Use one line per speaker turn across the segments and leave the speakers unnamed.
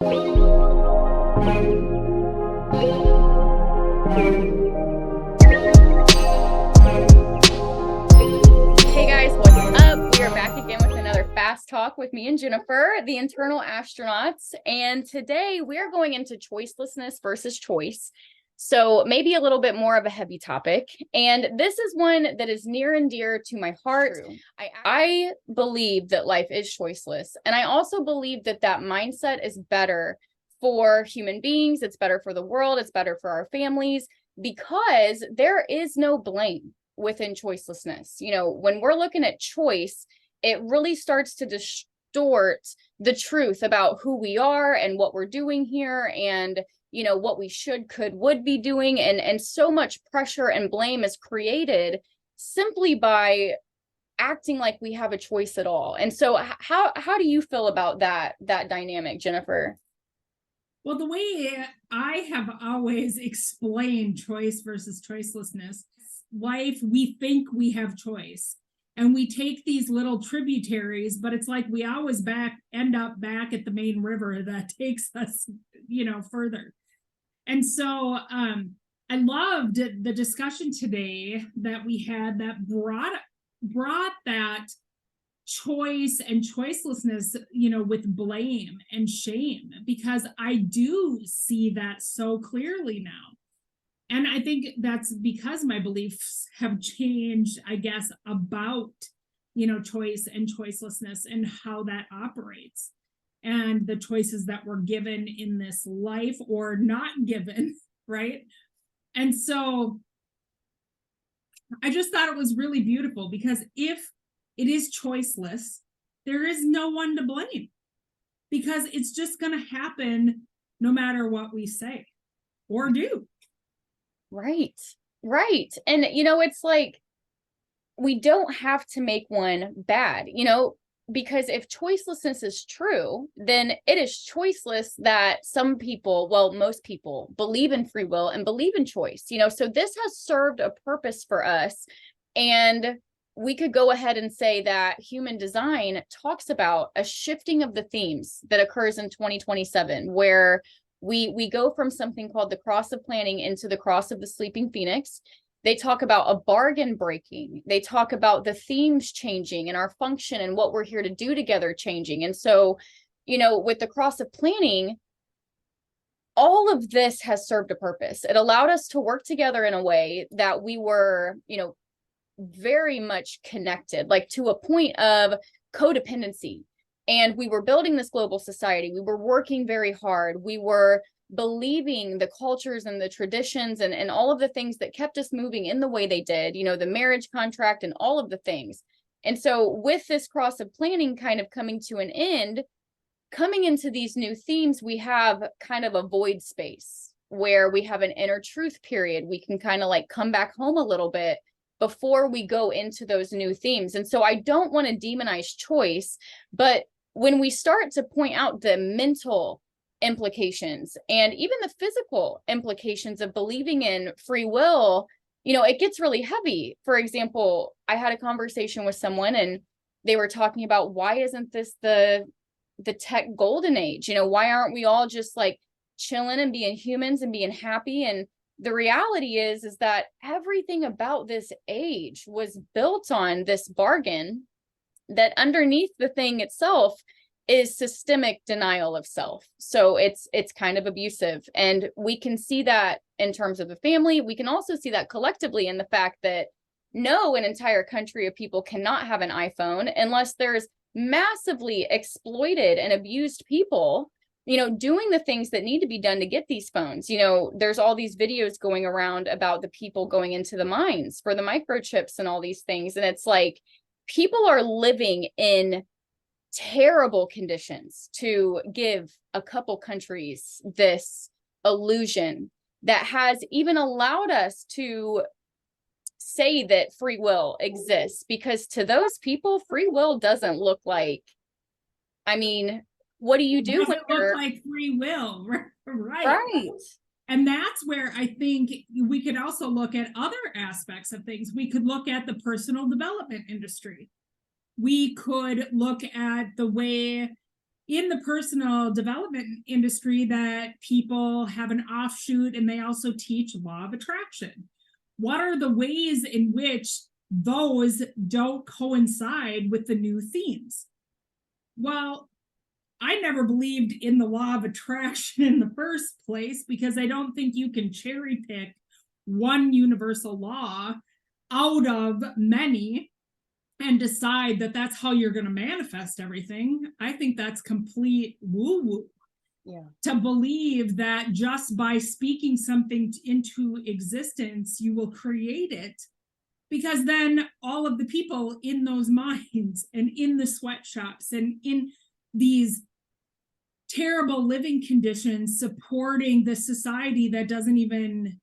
Hey guys, what's up? We are back again with another Fast Talk with me and Jennifer, the internal astronauts. And today we are going into choicelessness versus choice. So maybe a little bit more of a heavy topic. And this is one that is near and dear to my heart. I believe that life is choiceless. And I also believe that that mindset is better for human beings. It's better for the world. It's better for our families because there is no blame within choicelessness. You know, when we're looking at choice, it really starts to distort the truth about who we are and what we're doing here and, you know, what we should, could, would be doing. And so much pressure and blame is created simply by acting like we have a choice at all. And so how do you feel about that dynamic, Jennifer?
Well, the way I have always explained choice versus choicelessness, life, we think we have choice and we take these little tributaries, but it's like we always end up back at the main river that takes us, further. And so I loved the discussion today that we had that brought that choice and choicelessness, with blame and shame, because I do see that so clearly now. And I think that's because my beliefs have changed, I guess, about, choice and choicelessness and how that operates and the choices that were given in this life or not given, right? And so I just thought it was really beautiful because if it is choiceless, there is no one to blame because it's just going to happen no matter what we say or do.
Right. And, it's like, we don't have to make one bad, because if choicelessness is true, then it is choiceless that some people, well, most people believe in free will and believe in choice, so this has served a purpose for us. And we could go ahead and say that human design talks about a shifting of the themes that occurs in 2027, where we go from something called the cross of planning into the cross of the sleeping phoenix. They talk about a bargain breaking. They talk about the themes changing and our function and what we're here to do together changing. And so, with the cross of planning, all of this has served a purpose. It allowed us to work together in a way that we were, very much connected, like to a point of codependency. And we were building this global society. We were working very hard. We were believing the cultures and the traditions and all of the things that kept us moving in the way they did, the marriage contract and all of the things. And so with this cross of planning kind of coming to an end, coming into these new themes, we have kind of a void space where we have an inner truth period. We can kind of like come back home a little bit before we go into those new themes. And so I don't want to demonize choice, but when we start to point out the mental implications and even the physical implications of believing in free will, it gets really heavy. For example, I had a conversation with someone and they were talking about, why isn't this the tech golden age? Why aren't we all just like chilling and being humans and being happy? And the reality is that everything about this age was built on this bargain that underneath the thing itself is systemic denial of self. So it's kind of abusive. And we can see that in terms of the family. We can also see that collectively in the fact that no, an entire country of people cannot have an iPhone unless there's massively exploited and abused people, doing the things that need to be done to get these phones. There's all these videos going around about the people going into the mines for the microchips and all these things. And it's like, people are living in terrible conditions to give a couple countries this illusion that has even allowed us to say that free will exists, because to those people, free will doesn't look like, what do you do?
It doesn't look like free will, right?
Right.
And that's where I think we could also look at other aspects of things. We could look at the personal development industry. We could look at the way in the personal development industry that people have an offshoot, and they also teach law of attraction. What are the ways in which those don't coincide with the new themes? Well, I never believed in the law of attraction in the first place, because I don't think you can cherry pick one universal law out of many and decide that that's how you're going to manifest everything. I think that's complete woo-woo.
Yeah.
To believe that just by speaking something into existence, you will create it, because then all of the people in those mines and in the sweatshops and in these terrible living conditions supporting the society that doesn't even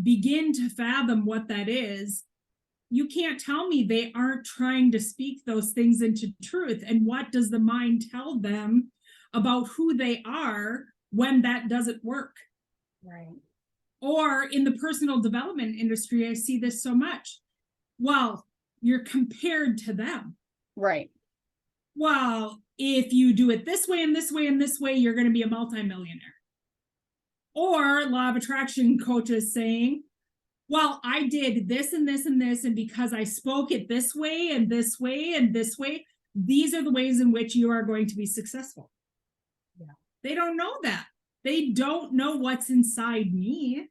begin to fathom what that is, you can't tell me they aren't trying to speak those things into truth. And what does the mind tell them about who they are when that doesn't work?
Right.
Or in the personal development industry, I see this so much. Well, you're compared to them.
Right.
Well, if you do it this way and this way and this way, you're going to be a multimillionaire. Or law of attraction coaches saying, well, I did this and this and this, and because I spoke it this way and this way and this way, these are the ways in which you are going to be successful.
Yeah.
They don't know that. They don't know what's inside me.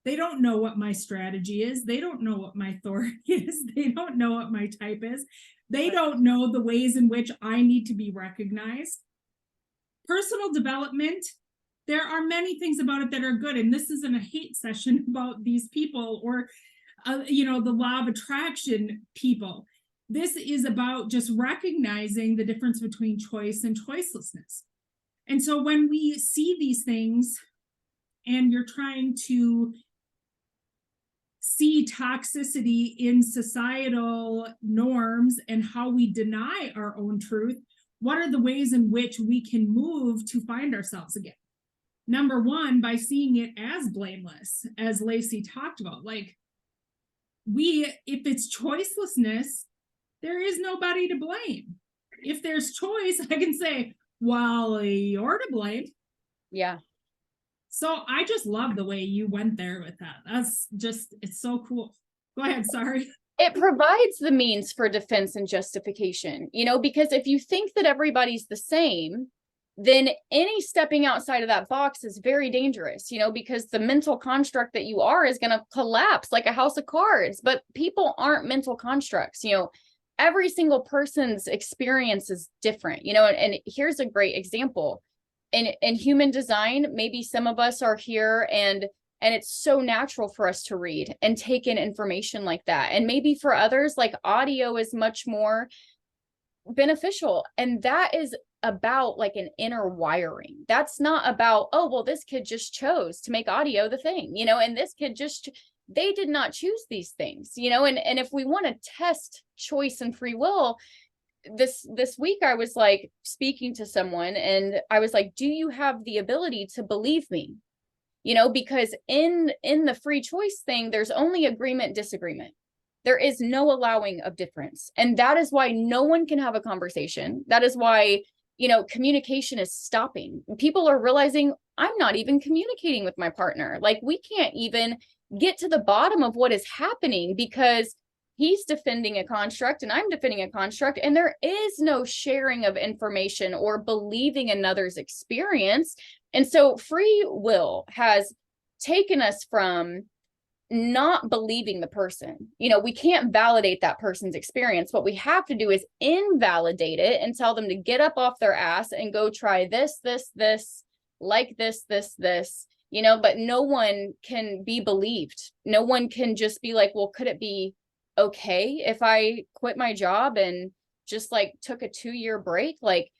They don't know what my strategy is. They don't know what my authority is. They don't know what my type is. They don't know the ways in which I need to be recognized. Personal development, there are many things about it that are good. And this isn't a hate session about these people or, the law of attraction people. This is about just recognizing the difference between choice and choicelessness. And so when we see these things and you're trying to see toxicity in societal norms and how we deny our own truth, what are the ways in which we can move to find ourselves again? Number one, by seeing it as blameless, as Lacey talked about. Like, if it's choicelessness, there is nobody to blame. If there's choice, I can say, well, you're to blame.
Yeah.
So I just love the way you went there with that. That's just, it's so cool. Go ahead, sorry.
It provides the means for defense and justification, because if you think that everybody's the same, then any stepping outside of that box is very dangerous, because the mental construct that you are is going to collapse like a house of cards. But people aren't mental constructs. Every single person's experience is different, and here's a great example. In human design, maybe some of us are here and it's so natural for us to read and take in information like that. And maybe for others, like audio is much more beneficial. And that is about like an inner wiring. That's not about, oh, well, this kid just chose to make audio the thing, and this kid they did not choose these things, and if we want to test choice and free will, this week I was like speaking to someone and I was like, do you have the ability to believe me? Because in the free choice thing, there's only agreement, disagreement. There is no allowing of difference. And that is why no one can have a conversation. That is why, communication is stopping. People are realizing I'm not even communicating with my partner. Like, we can't even get to the bottom of what is happening because he's defending a construct and I'm defending a construct, and there is no sharing of information or believing another's experience. And so free will has taken us from not believing the person. We can't validate that person's experience. What we have to do is invalidate it and tell them to get up off their ass and go try this, like this, but no one can be believed. No one can just be like, well, could it be okay if I quit my job and just like took a 2-year break? Like,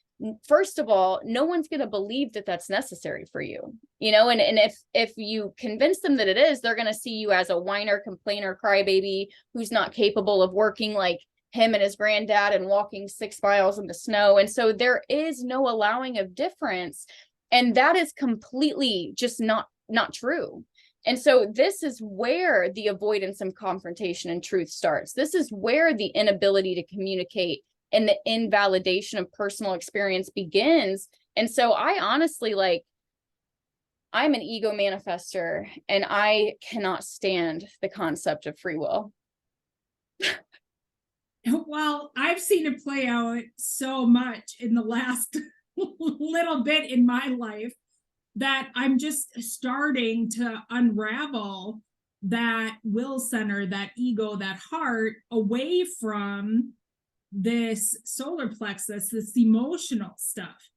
first of all, no one's going to believe that that's necessary for you, and if you convince them that it is, they're going to see you as a whiner, complainer, crybaby who's not capable of working like him and his granddad and walking 6 miles in the snow. And so there is no allowing of difference, and that is completely just not true. And so this is where the avoidance and confrontation and truth starts. This is where the inability to communicate and the invalidation of personal experience begins, And so I honestly, like, I'm an ego manifester, and I cannot stand the concept of free will.
Well, I've seen it play out so much in the last little bit in my life that I'm just starting to unravel that will center, that ego, that heart away from this solar plexus, this emotional stuff.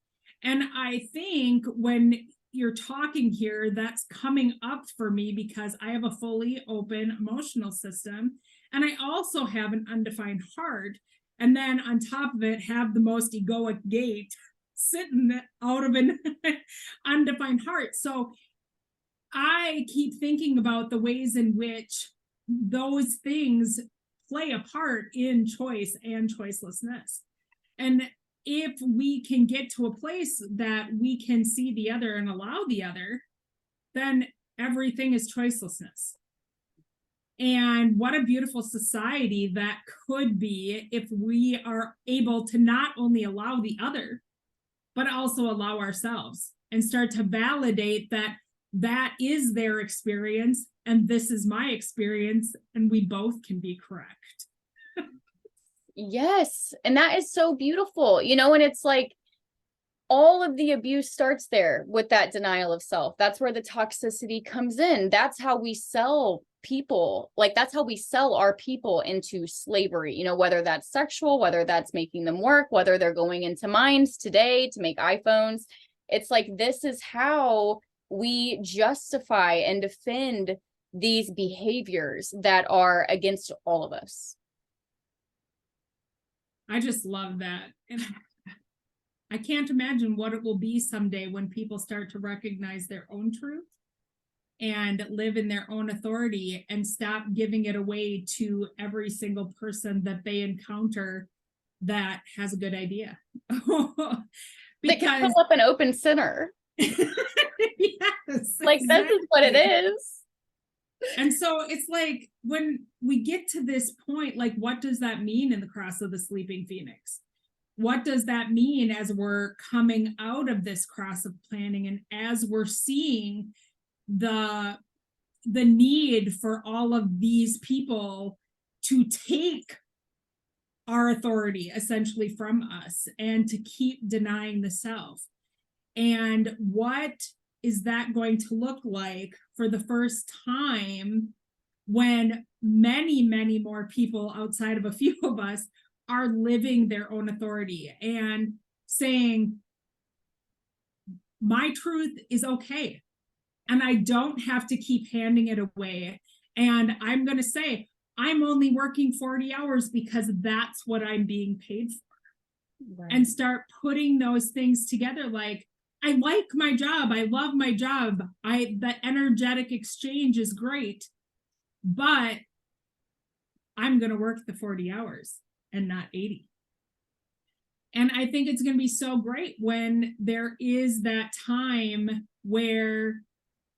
And I think when you're talking here, that's coming up for me because I have a fully open emotional system. And I also have an undefined heart. And then on top of it, have the most egoic gate sitting out of an undefined heart. So I keep thinking about the ways in which those things play a part in choice and choicelessness. And if we can get to a place that we can see the other and allow the other, then everything is choicelessness. And what a beautiful society that could be if we are able to not only allow the other, but also allow ourselves and start to validate that that is their experience and this is my experience, and we both can be correct.
Yes. And that is so beautiful, you know, and it's like all of the abuse starts there with that denial of self. That's where the toxicity comes in. That's how we sell people. Like, that's how we sell our people into slavery, you know, whether that's sexual, whether that's making them work, whether they're going into mines today to make iPhones. It's like, this is how we justify and defend these behaviors that are against all of us.
I just love that. And I can't imagine what it will be someday when people start to recognize their own truth and live in their own authority and stop giving it away to every single person that they encounter that has a good idea.
They can pull up an open center.
Yes,
like, exactly. This is what it is.
And so it's like, when we get to this point, like, what does that mean in the cross of the sleeping phoenix? What does that mean as we're coming out of this cross of planning, and as we're seeing the need for all of these people to take our authority essentially from us and to keep denying the self? And what is that going to look like for the first time when many, many more people outside of a few of us are living their own authority and saying, my truth is okay, and I don't have to keep handing it away. And I'm going to say, I'm only working 40 hours because that's what I'm being paid for. Right. And start putting those things together. Like, I like my job. I love my job. The energetic exchange is great, but I'm going to work the 40 hours and not 80. And I think it's going to be so great when there is that time where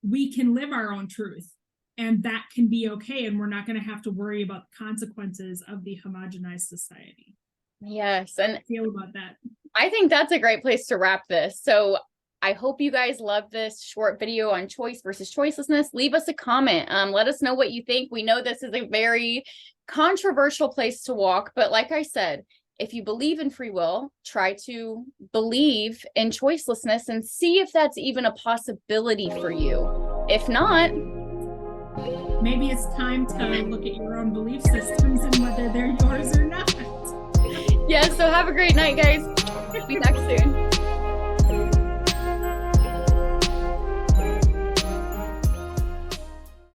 we can live our own truth, and that can be okay. And we're not going to have to worry about the consequences of the homogenized society.
Yes. And
I feel about that.
I think that's a great place to wrap this. So I hope you guys love this short video on choice versus choicelessness. Leave us a comment. Let us know what you think. We know this is a very controversial place to walk, but like I said, if you believe in free will, try to believe in choicelessness and see if that's even a possibility for you. If not,
maybe it's time to look at your own belief systems and whether they're yours or not.
Yeah, so have a great night, guys. Be back soon.